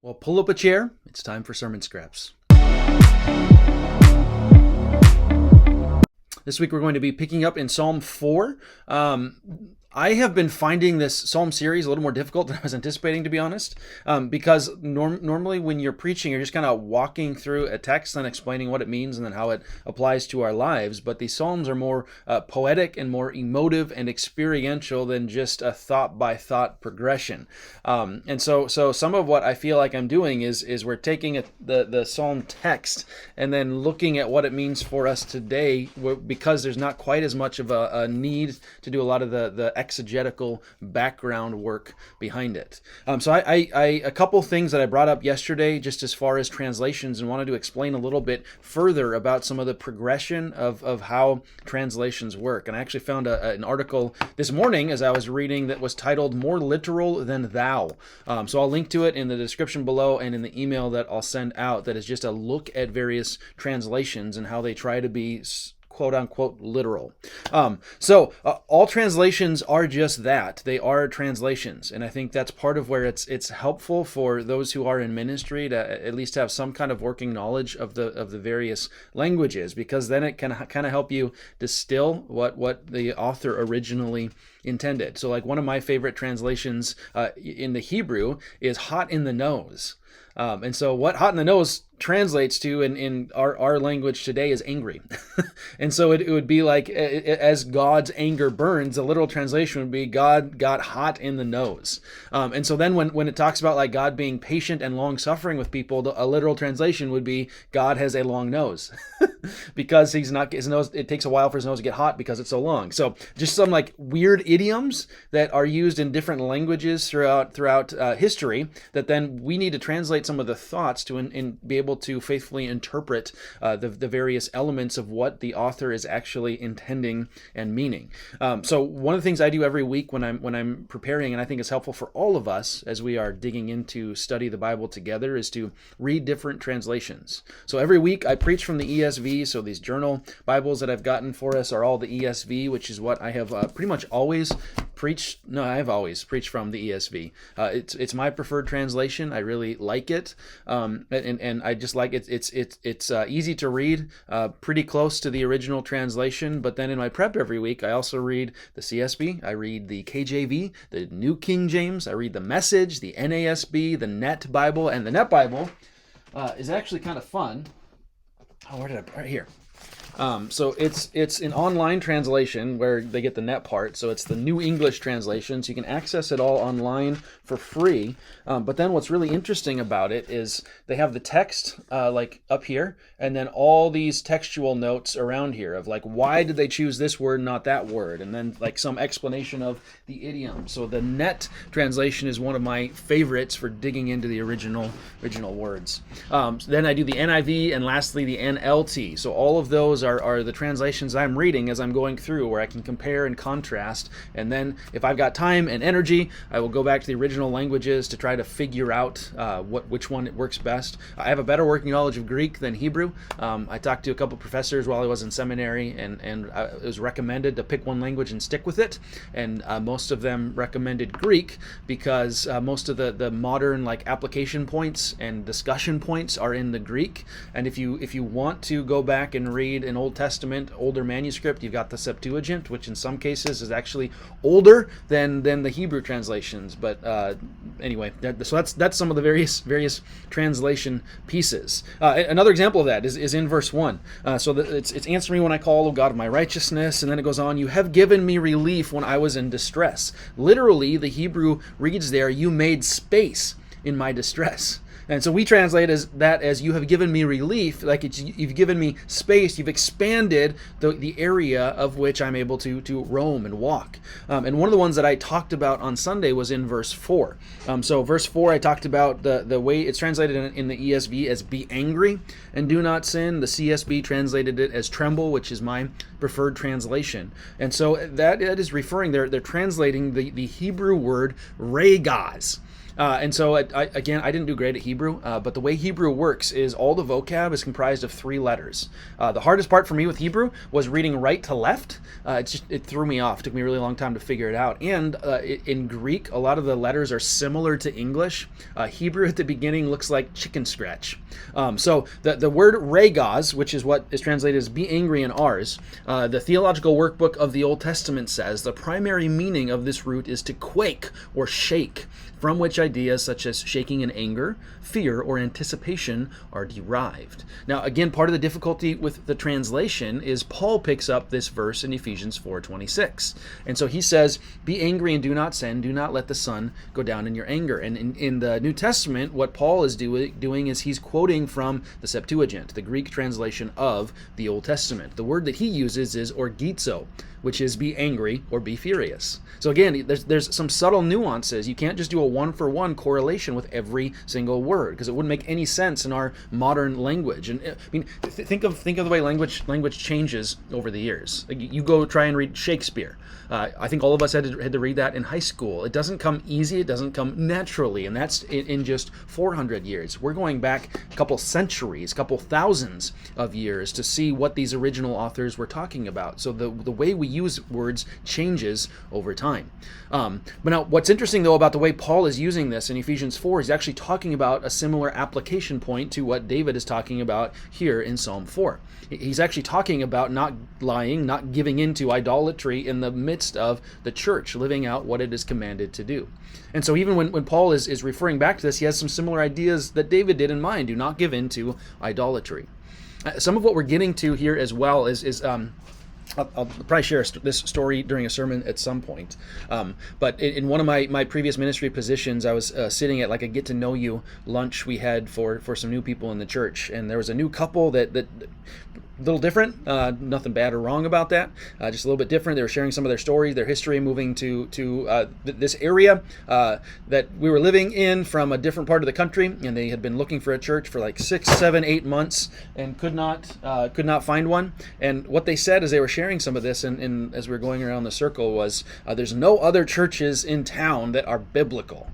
Well, pull up a chair. It's time for Sermon Scraps. This week we're going to be picking up in Psalm 4. I have been finding this Psalm series a little more difficult than I was anticipating, to be honest, because normally when you're preaching, you're just kind of walking through a text and explaining what it means and then how it applies to our lives. But these Psalms are more poetic and more emotive and experiential than just a thought-by-thought progression. And so some of what I feel like I'm doing is we're taking the Psalm text and then looking at what it means for us today, because there's not quite as much of a need to do a lot of the exegetical background work behind it. So a couple things that I brought up yesterday, just as far as translations, and wanted to explain a little bit further about some of the progression of how translations work. And I actually found an article this morning as I was reading that was titled "More Literal Than Thou." So I'll link to it in the description below and in the email that I'll send out. That is just a look at various translations and how they try to be quote-unquote literal. So all translations are just that. They are translations. And I think that's part of where it's helpful for those who are in ministry to at least have some kind of working knowledge of the various languages, because then it can kind of help you distill what the author originally intended. So like one of my favorite translations in the Hebrew is hot in the nose. And so what hot in the nose translates to in our language today is angry. And so it would be like, as God's anger burns, a literal translation would be God got hot in the nose. And so then when it talks about like God being patient and long suffering with people, a literal translation would be God has a long nose because his nose, it takes a while for his nose to get hot because it's so long. So just some like weird idioms that are used in different languages throughout history that then we need to translate some of the thoughts to and be able to faithfully interpret the various elements of what the author is actually intending and meaning. So one of the things I do every week when I'm preparing, and I think is helpful for all of us as we are digging into study the Bible together, is to read different translations. So every week I preach from the ESV. So these journal Bibles that I've gotten for us are all the ESV, which is what I have pretty much always preached. No, I've always preached from the ESV. It's my preferred translation. I really like it, and I just like it. It's easy to read, pretty close to the original translation. But then in my prep every week, I also read the CSB, I read the KJV, the New King James, I read the Message, the NASB, the Net Bible, and the Net Bible is actually kind of fun. Oh, where did I? Right here. So it's an online translation where they get the net part. So it's the New English translation. So you can access it all online for free. But then what's really interesting about it is they have the text like up here, and then all these textual notes around here of like, why did they choose this word, not that word? And then like some explanation of the idiom. So the net translation is one of my favorites for digging into the original words. Then I do the NIV and lastly the NLT. So all of those are the translations I'm reading as I'm going through, where I can compare and contrast. And then if I've got time and energy, I will go back to the original languages to try to figure out which one works best. I have a better working knowledge of Greek than Hebrew. I talked to a couple professors while I was in seminary, and it was recommended to pick one language and stick with it. And most of them recommended Greek because most of the modern like application points and discussion points are in the Greek. And if you want to go back and read an Old Testament, older manuscript, you've got the Septuagint, which in some cases is actually older than the Hebrew translations. But anyway, so that's some of the various translation pieces. Another example of that is in verse 1. So it's answer me when I call, O God of my righteousness, and then it goes on, you have given me relief when I was in distress. Literally, the Hebrew reads there, you made space in my distress. And so we translate as you have given me relief, like you've given me space, you've expanded the area of which I'm able to roam and walk. And one of the ones that I talked about on Sunday was in verse 4. So verse 4, I talked about the way it's translated in the ESV as be angry and do not sin. The CSB translated it as tremble, which is my preferred translation. And so that is referring, they're translating the Hebrew word regaz. And so, again, I didn't do great at Hebrew, but the way Hebrew works is all the vocab is comprised of 3 letters. The hardest part for me with Hebrew was reading right to left. It threw me off. It took me a really long time to figure it out. And in Greek, a lot of the letters are similar to English. Hebrew at the beginning looks like chicken scratch. So the word regos, which is what is translated as be angry in ours, the Theological Workbook of the Old Testament says the primary meaning of this root is to quake or shake, from which ideas such as shaking in anger, fear, or anticipation are derived. Now, again, part of the difficulty with the translation is Paul picks up this verse in Ephesians 4:26. And so he says, be angry and do not sin, do not let the sun go down in your anger. And in the New Testament, what Paul is doing is he's quoting from the Septuagint, the Greek translation of the Old Testament. The word that he uses is orgizo, which is be angry or be furious. So again, there's some subtle nuances. You can't just do a one-for-one correlation with every single word, because it wouldn't make any sense in our modern language. And I mean, think of the way language changes over the years. Like you go try and read Shakespeare. I think all of us had to read that in high school. It doesn't come easy. It doesn't come naturally, and that's in just 400 years. We're going back a couple centuries, couple thousands of years to see what these original authors were talking about. So the way we use words changes over time. But now, what's interesting though about the way Paul is using this in Ephesians 4, he's actually talking about a similar application point to what David is talking about here in Psalm 4. He's actually talking about not lying, not giving into idolatry in the midst of the church, living out what it is commanded to do. And so even when Paul is referring back to this, he has some similar ideas that David did in mind. Do not give in to idolatry. Some of what we're getting to here as well is I'll probably share this story during a sermon at some point. But in one of my previous ministry positions, I was sitting at like a get-to-know-you lunch we had for some new people in the church. And there was a new couple that a little different, nothing bad or wrong about that, just a little bit different. They were sharing some of their stories, their history, moving to this area that we were living in from a different part of the country, and they had been looking for a church for like 6, 7, 8 months and could not find one. And what they said as they were sharing some of this, and as we were going around the circle, was there's no other churches in town that are biblical.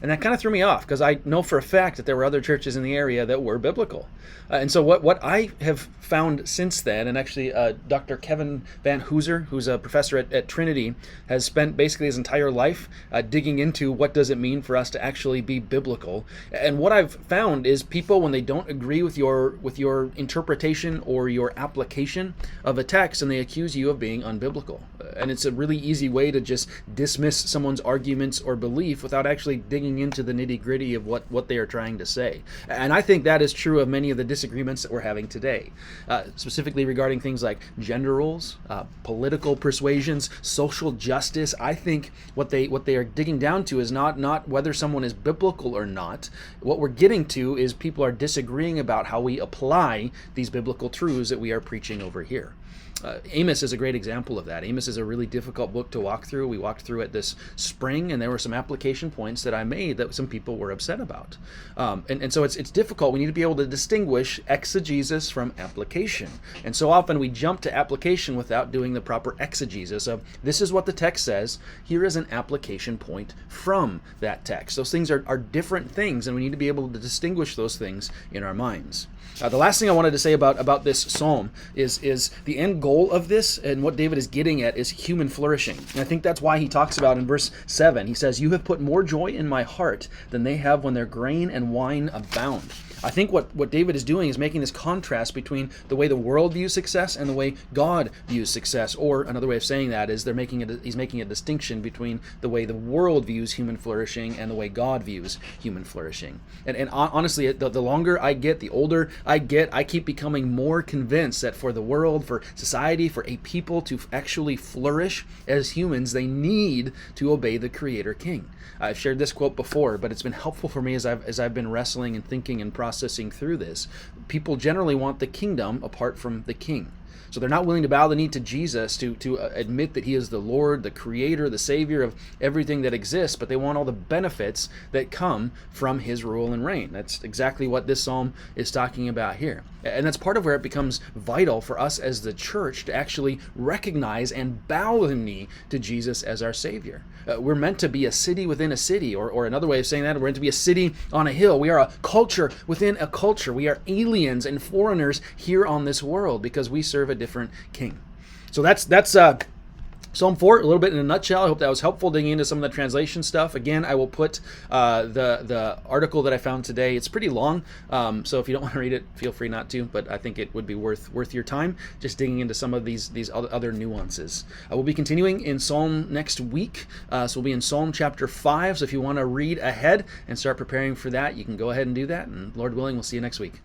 And that kind of threw me off, because I know for a fact that there were other churches in the area that were biblical. And so what I have found since then, and actually Dr. Kevin Van Hooser, who's a professor at Trinity, has spent basically his entire life digging into what does it mean for us to actually be biblical. And what I've found is people, when they don't agree with your interpretation or your application of a text, and they accuse you of being unbiblical. And it's a really easy way to just dismiss someone's arguments or belief without actually digging into the nitty-gritty of what they are trying to say. And I think that is true of many of the disagreements that we're having today, specifically regarding things like gender roles, political persuasions, social justice. I think what they are digging down to is not whether someone is biblical or not. What we're getting to is people are disagreeing about how we apply these biblical truths that we are preaching over here. Amos is a great example of that. Amos is a really difficult book to walk through. We walked through it this spring, and there were some application points that I made that some people were upset about. And so it's difficult. We need to be able to distinguish exegesis from application. And so often we jump to application without doing the proper exegesis of this is what the text says. Here is an application point from that text. Those things are different things, and we need to be able to distinguish those things in our minds. The last thing I wanted to say about this psalm is the end goal of this, and what David is getting at, is human flourishing. And I think that's why he talks about in verse 7, he says, "You have put more joy in my heart than they have when their grain and wine abound." I think what David is doing is making this contrast between the way the world views success and the way God views success. Or another way of saying that is he's making a distinction between the way the world views human flourishing and the way God views human flourishing. And honestly, the longer I get, the older I get, I keep becoming more convinced that for the world, for society, for a people to actually flourish as humans, they need to obey the Creator King. I've shared this quote before, but it's been helpful for me as I've been wrestling and thinking and processing through this. People generally want the kingdom apart from the king. So they're not willing to bow the knee to Jesus, to admit that he is the Lord, the creator, the savior of everything that exists, but they want all the benefits that come from his rule and reign. That's exactly what this psalm is talking about here. And that's part of where it becomes vital for us as the church to actually recognize and bow the knee to Jesus as our Savior. We're meant to be a city within a city, or another way of saying that, we're meant to be a city on a hill. We are a culture within a culture. We are aliens and foreigners here on this world because we serve a different king. So that's Psalm 4, a little bit in a nutshell. I hope that was helpful digging into some of the translation stuff. Again, I will put the article that I found today. It's pretty long, so if you don't want to read it, feel free not to, but I think it would be worth your time just digging into some of these other nuances. We'll be continuing in Psalm next week, so we'll be in Psalm chapter 5, so if you want to read ahead and start preparing for that, you can go ahead and do that, and Lord willing, we'll see you next week.